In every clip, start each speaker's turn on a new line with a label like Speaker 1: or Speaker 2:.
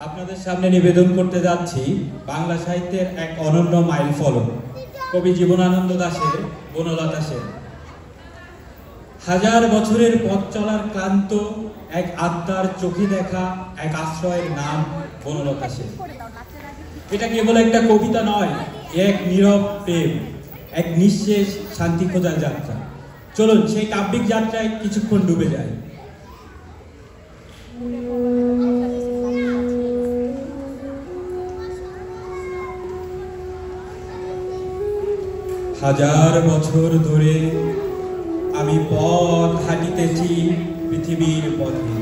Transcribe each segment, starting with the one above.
Speaker 1: আপনাদের সামনে নিবেদন করতে যাচ্ছি বাংলা সাহিত্যের এক অনন্য মাইলফলক কবি জীবনানন্দ দাশের বনলতা সেন। হাজার বছরের পথ চলার ক্লান্ত এক আত্মার চোখে দেখা এক আশ্রয়ের নাম বনলতা সেন। এটা কেবল একটা কবিতা নয়, এক নীরব প্রেম, এক নিঃশেষ শান্তি খোঁজার যাত্রা। চলুন সেই কাব্যিক যাত্রায় কিছুক্ষণ ডুবে যায়। হাজার বছর ধরে আমি পথ হাঁটিতেছি পৃথিবীর পথে,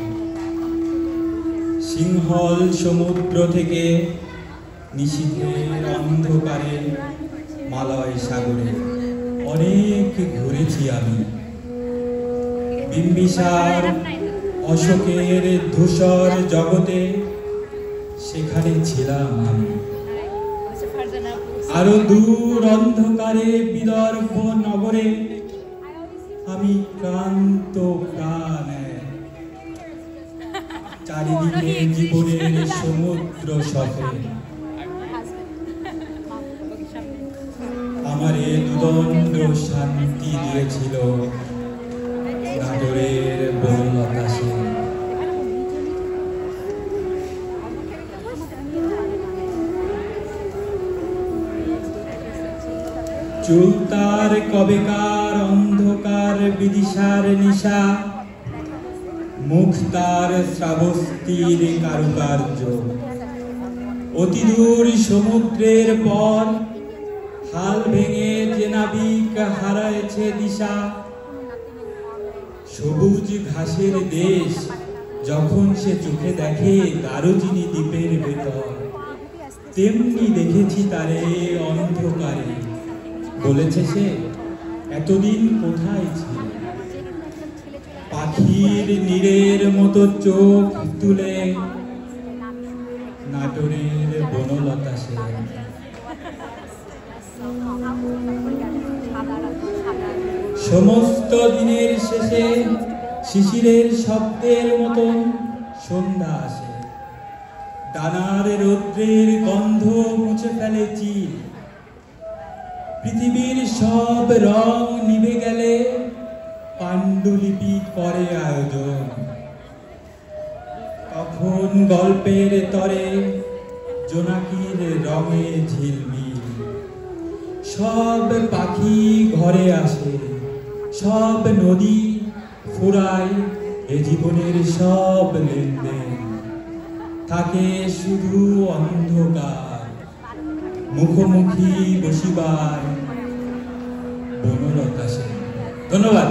Speaker 1: সিংহল সমুদ্র থেকে নিশীথের অন্ধকারে মালয় সাগরে অনেক ঘুরেছি আমি। বিম্বিসার অশোকের ধূসর জগতে সেখানে ছিলাম আমি। আরো দূর অন্ধকারে বিদর্ভ নগরে আমি ক্লান্ত প্রাণে, চারিদিকে জীবনের সমুদ্র সফরে আমারে দুদণ্ড শান্তি দিয়েছিল নাটোরের বনলতা সেন। চুল তার কবেকার অন্ধকার বিদিশার নিশা, মুখ তার শ্রাবস্তির কারুকার্য। অতি দূর সমুদ্রের পর হাল ভেঙে যে নাবিক হারায়েছে দিশা, সবুজ ঘাসের দেশ যখন সে চোখে দেখে দারুচিনি দ্বীপের ভেতর, তেমনি দেখেছি তারে অন্ধকারে। বলেছে সে এতদিন কোথায় ছিল, পাখির নীড়ের মতো চোখ তুলে নাটোরের বনলতা সেন। সমস্ত দিনের শেষে শিশিরের শব্দের মতন সন্ধ্যা আসে, ডানার রৌদ্রের গন্ধ মুছে ফেলে চিল। পৃথিবীর সব রং নিভে গেলে পাণ্ডুলিপি করে আয়োজন। তখন গল্পের তরে জোনাকির রঙে ঝিলমিল। সব পাখি ঘরে আসে, সব নদী ফুরায় এ জীবনের সব লেনদেন। থাকে শুধু অন্ধকার, মুখোমুখি বসিবার বনলতা সেন। ধন্যবাদ।